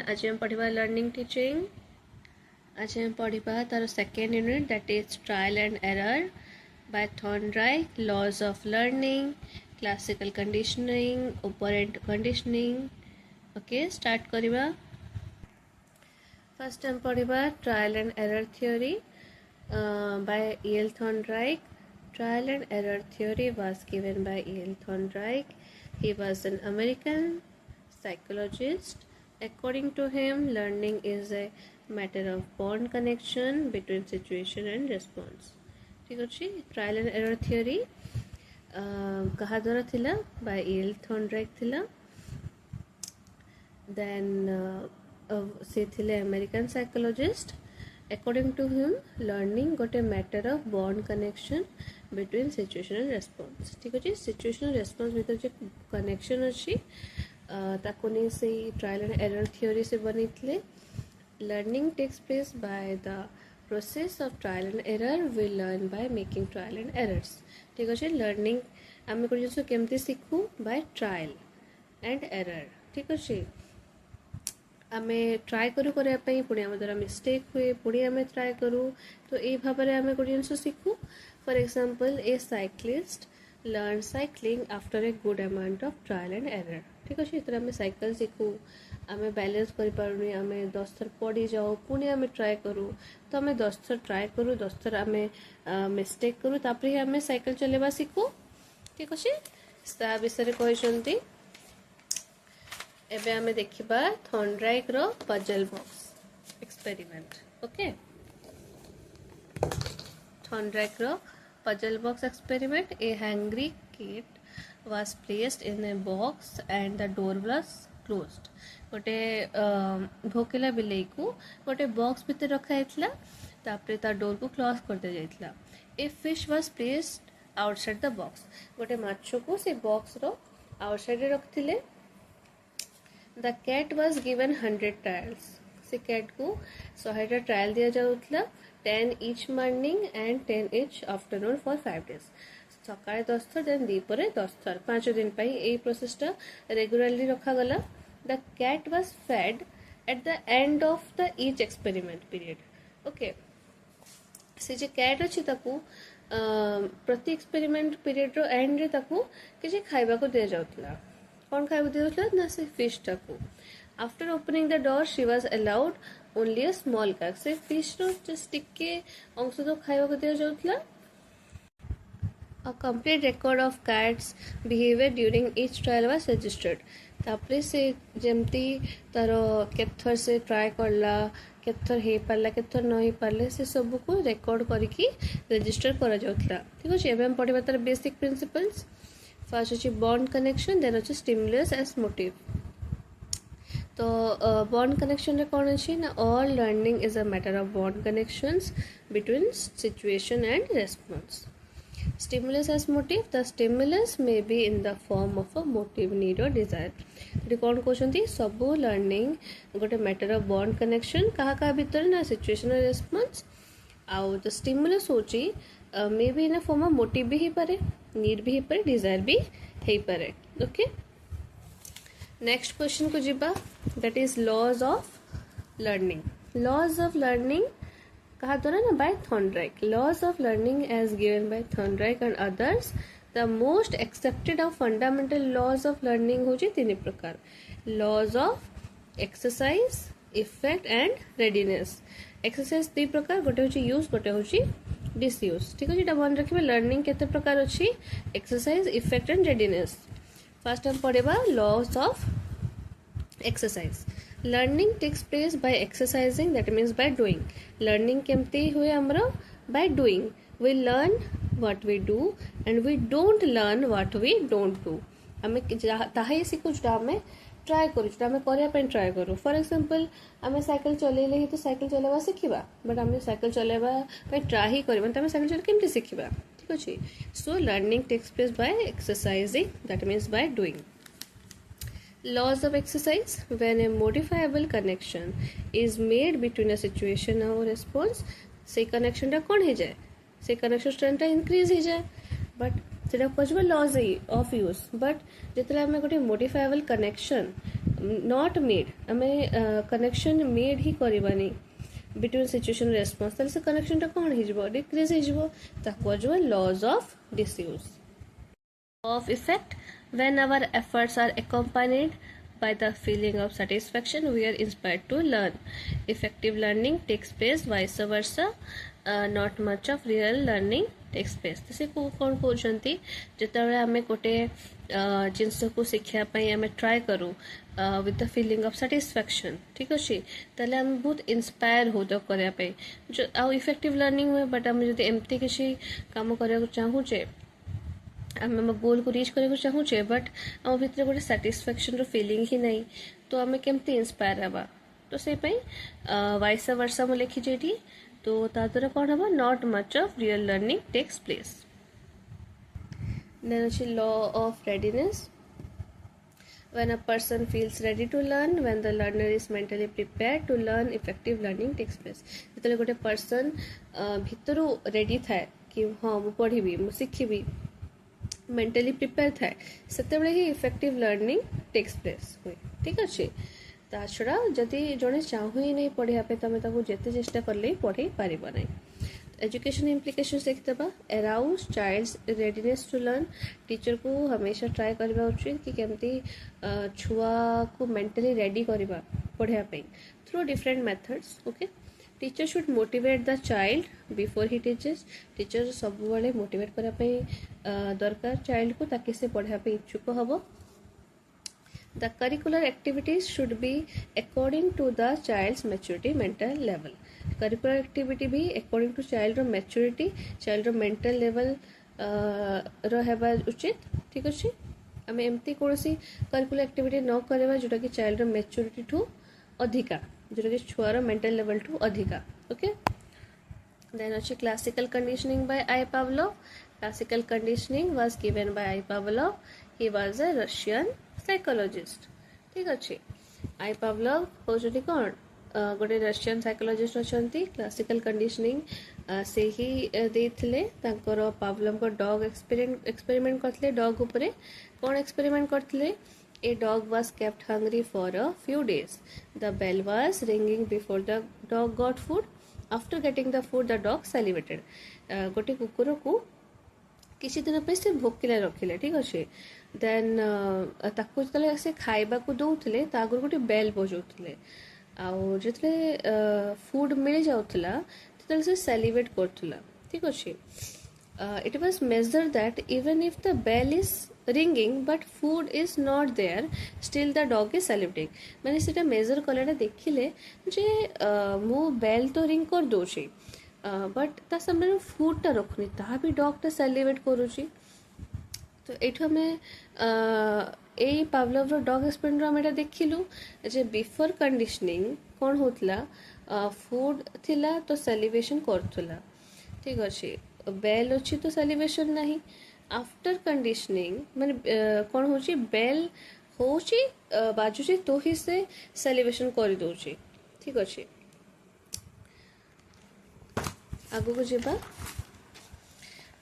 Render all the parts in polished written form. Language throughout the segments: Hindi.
आज हम पढ़ा लर्निंग टीचिंग। आज हम पढ़ा तार second unit that is trial and error by Thorndike, laws of learning, classical conditioning, operant conditioning. Okay, start करवा। फर्स्ट हम पढ़ा trial and error theory by E.L. Thorndike. Trial and error theory was given by E.L. Thorndike. He was an American psychologist. According to him, learning is a matter of bond connection between situation and response. ठीक अच्छे। ट्रायल एंड एरर थ्योरी कहा द्वारा थिला बाय E.L. Thorndike थिला। देन से थिले American psychologist. According to him, learning got a matter of bond connection between situation and response. ठीक अच्छे। situation and response भीतर जो connection अच्छी ताको नहीं से ट्रायल एंड एरर थ्योरी से बनी थी। Learning takes place by the process of trial and error. We learn by making trial and errors. ठीक अच्छे। लर्निंग आम गोटे जिन केमती शिखु बाय ट्रायल एंड एरर। ठीक अच्छे। आम ट्राए करूँ करने पुणी आम द्वारा मिस्टेक हुए, पुणी आम ट्राए करूँ, तो ये भाव में आम गोटे जिन शिखु। For example, a cyclist learn cycling after a good amount of trial and error. ठीक अच्छे। तो आम साइकिल शिखु, आम बैलेंस करें, आम 10 थर पड़ी जाओ, पुणी आम ट्राए करूँ, तो आम 10 थर ट्राए करूँ, 10 थर आम मिस्टेक करूँ, तापर ही आम साइकिल चलेबा शिखु। ठीक अच्छे। ता विषय कहते एबे आमे देखिबा थॉर्नडाइक रो puzzle box experiment. Okay, Thorndike रो puzzle box experiment. A hungry cat was placed in a box and the door was closed. गोटे भोकेला बिलेई को गोटे बॉक्स भीतर रखा हैतला, तापरे ता डोर को क्लोज कर दे जाइतला। A fish was placed outside the box. गोटे माछो को से बॉक्स रो आउटसाइड रे रखथिले। The cat was given 100 trials. से कैट को 100 ट्रायल दिया जाउतला, 10 each morning and 10 each afternoon for 5 days. सकाळे 10 थर, देन दीपरे 10 थर, 5 दिन पाई ए प्रोसेसटा रेगुलरली रखा गला। The cat was fed at the end of the each experiment period. Okay, से जे कैट अछि ताकू प्रति एक्सपेरिमेंट पीरियड रो एंड रे ताकू किछि खाइबा को दिया जाउतला। कौन खाइबा दिया जाउतला ना से फिश टाकू। After opening the door she was allowed only a small cake. से फिश रो जस्ट टिके अंश तो खाइबा को दिया जाउतला। A complete record of cat's behavior during each trial was registered. तापरे से जेमती तारो केथर से ट्राई करला, केथर हे पारला, केथर न हे पारले, से सब को रिकॉर्ड करके रजिस्टर करा जाउतला। ठीक अछि। एबे हम पढ़िबा तार बेसिक प्रिंसिपल्स। फर्स्ट अछि बॉन्ड कनेक्शन, देन अछि स्टिमुलस एज मोटिव। तो बॉन्ड कनेक्शन रे कोन अछि ना, all learning is a matter of bond connections between situation and response. Stimulus as motive, the stimulus may be in the form of a motive, need or desire. तो कौन कहते सबू लर्निंग गोटे मैटर ऑफ बॉन्ड कनेक्शन क्या भीतर ना सिचुएशन और रेस्पॉन्स। आउ द स्टिमुलस होची may be in form of motive भी ही पारे, नीड भी ही पारे, डिजायर भी ही पारे। ओके, नेक्स्ट क्वेश्चन को जीबा, that is laws of learning. Laws of learning कहा द्वारा ना by Thorndike. Laws of learning as given by Thorndike and others. The most accepted of fundamental laws of learning होची 3 प्रकार। Laws of exercise, effect and readiness. Exercise 3 प्रकार, गोटे होची यूज, गोटे होची डिसयूज। ठीक अछि। मन रखिबे लर्निंग केते प्रकार अछि, exercise, effect and readiness. First हम पढ़ेबा laws of exercise. Learning takes place by exercising, that means by doing. Learning केमती हुए हमरा by doing. We learn what we do and we don't learn what we don't do. आम ताही शिखु जो आम ट्राए करूँ, आम करने ट्राए करूँ। फॉर एग्जांपल, आम साइकिल चलेले ही तो साइकिल चलेबा शिखिबा, बट आम साइकिल चलेबा ट्राए ही करबा तो आम साइकिल चले केमती शिखिबा। ठीक अछि। So learning takes place by exercising, that means by doing. Laws of exercise, when a modifiable connection is made between a situation or response, से connection टा कौन हो जाए, से connection strength टा increase हो जाए। बट सेटा कहबो लॉज ऑफ यूज, बट जितला आम गोटे मोडिफाएबल कनेक्शन नॉट मेड आम कनेक्शन मेड ही करवानी बिटवीन सिचुएशन रेस्पॉन्स ताले से कनेक्शन टा कौन हो डिक्रीज हो laws of disuse of effect. When our efforts are accompanied by the feeling of satisfaction, we are inspired to learn. Effective learning takes place, vice versa. Not much of real learning takes place. से कौन कहते जिते आम गोटे जिनस को शिखापी आम ट्राए करूँ with the feeling of satisfaction ठीक अच्छे ताले आम बहुत इंस्पायर हो तो करने जो आउ इफेक्टिव लर्निंग हुए बट आम जो एमती किसी काम करने चाहूचे आम गोल को रीच करने को चाहूचे बट आम भितर गोटे साटिस्फैक्शन फिलिंग ही नहीं तो आम केमती इंस्पायर हवा तो से वाइस वर्सा मुझे लिखी ये तो द्वारा कौन हम not much of real learning takes place then अच्छे law of readiness when a person feels ready to learn when the learner is mentally prepared to learn effective learning takes place जिते गोटे पर्सन भितर रेडी थाए कि हाँ मु पढ़ी मु शिखी मेंटली प्रिपेयर थाए से ही इफेक्टिव लर्निंग टेक्स प्लेस हुए ठीक अच्छे ता छड़ा जदि जड़े चाहू ही नहीं पढ़ापे तुम जिते चेष्टा कले पढ़े पार ना एजुकेशन इम्प्लिकेशंस देखते arouse child's readiness to learn teacher को हमेशा ट्राए करवा उचित कि केमती छुआ को मेंटली रेडी करवा पढ़ापी through different methods okay teacher should motivate the child before ही टीचर्स टीचर सब मोटिवेट करने दरकार चाइल्ड को ताकि से पढ़ापी इच्छुक हम The curricular activities should be according to the child's maturity mental level. Curricular activity भी according to child maturity, child mental level रहा उचित ठीक अच्छे आम एमती कौन सी curricular activity न करवा जोटा कि child maturity ठू अधिका जोटा कि छुआर mental level ठू अधिका ओके Then अच्छे classical conditioning by I. Pavlov. Classical conditioning was given by I. Pavlov. He was a Russian psychologist ठीक अच्छे आई पावलव होती कौन गोटे रशियन साइकोलॉजिस्ट अच्छा क्लासिकल कंडीशनिंग से ही देते पावलव को डॉग एक्सपेरिमेंट करते डॉग उपरे कौन एक्सपेरिमेंट करते a dog was kept hungry for a few days the bell was ringing before the dog got food after getting the food the dog celebrated गोटे कुकुर को किसी दिन पे से भोकिला रखिले ठीक अच्छे देन ताकू जो से खाइबा को दौले आगुरी गोटे बेल बजाऊे आउ जो फूड मिल जाऊला तो से सेलिब्रेट करूला ठीक अच्छे it was measure that even if the bell is ringing but food is not there still the dog is celebrating माने सेटा मेजर कलाटा देखिले जे मु बेल तो रिंग कर दौचे बट ता सामने फूडटा रखुनी ता भी डॉगटा सेलिब्रेट करुची तो ये आम यही पावलव डॉग एक्सपेरिमेंट आम यहाँ देखिलु जे बिफोर कंडीशनिंग कौन होता फूड थिला तो सेलिब्रेशन करूला ठीक अच्छे बेल अच्छी तो सेलिब्रेशन नहीं आफ्टर कंडीशनिंग माने कौन हो बेल हो बाजुचे तो ही से सेलिब्रेशन कर दौचे ठीक अच्छे आगु को जीवा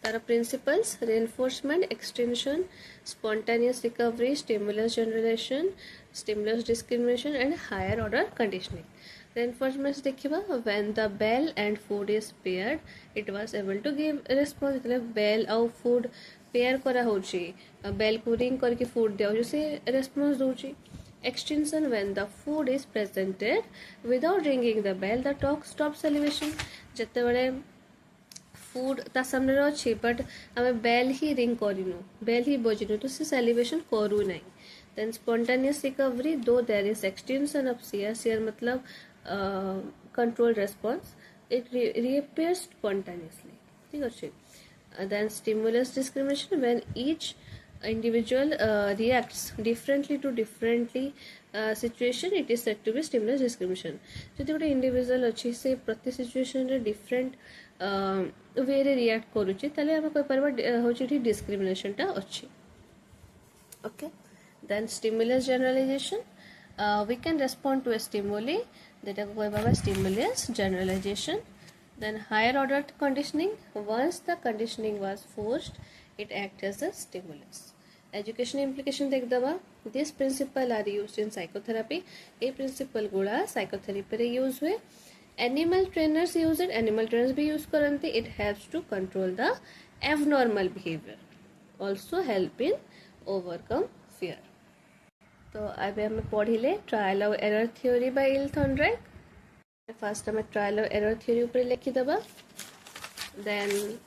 तार principles reinforcement extension spontaneous recovery stimulus generation stimulus discrimination and higher order conditioning reinforcement देखा when the bell and food is paired it was able to give response मतलब बेल आउ फूड पेयर करा होची बेल को रिंग करके फूड दिया से रेस्पॉन्स दूची extension when the food is presented without ringing the bell the dog stops salivation जते बड़े फूड ता सामने अच्छे बट आम बेल ही रिंग करूँ बेल ही बजनु तो से सेलिब्रेशन करू नहीं then spontaneous recovery though there is extension of CR मतलब control response it reappears spontaneously ठीक अच्छे then stimulus discrimination when each individual reacts differently to differently situation it is said to be stimulus discrimination जदि गोटे इंडिविजुअल अच्छी से प्रति सिचुएशन रे डिफरेंट वे रे रिएक्ट करूची ताले हम कोइ परबा होची डिस्क्रिमिनेशन टा अच्छी okay then stimulus generalization we can respond to a stimuli that कोइ बाबा stimulus generalization then higher order conditioning once the conditioning was forced it acts as a stimulus education implication देख दबा this principle are used in psychotherapy ए प्रिंसिपल गुड़ा साइकोथेरापी रे यूज हुए animal trainers use it animal trainers भी यूज करते it helps to control the abnormal behaviour also help in overcome fear तो अब आम पढ़िले ट्रायल और एरर थ्योरी बाय इल थॉर्नडाइक फास्ट आम ट्रायल और एरर थ्योरी ऊपर लिखिदेबा then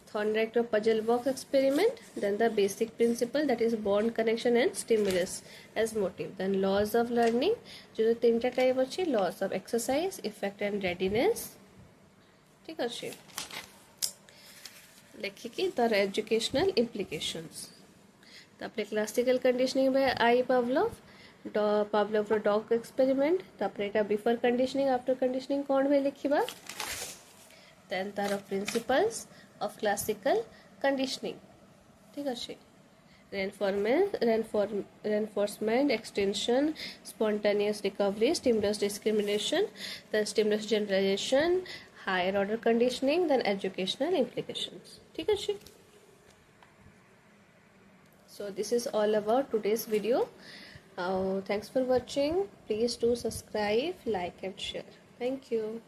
Thorndike puzzle box experiment, then the basic principle that is bond connection and stimulus as motive, then laws of learning जो तीनटा टाइप अच्छी laws of exercise, effect and readiness ठीक अच्छे लिखिकी तार educational implications तापरे classical conditioning by I Pavlov dog experiment तापरे का before conditioning after conditioning कौन भाई लिखिबा then तार principles of classical conditioning ठीक अच्छे reinforcement extension spontaneous recovery stimulus discrimination then stimulus generalization higher order conditioning then educational implications ठीक अच्छे so this is all about today's video thanks for watching please do subscribe like and share thank you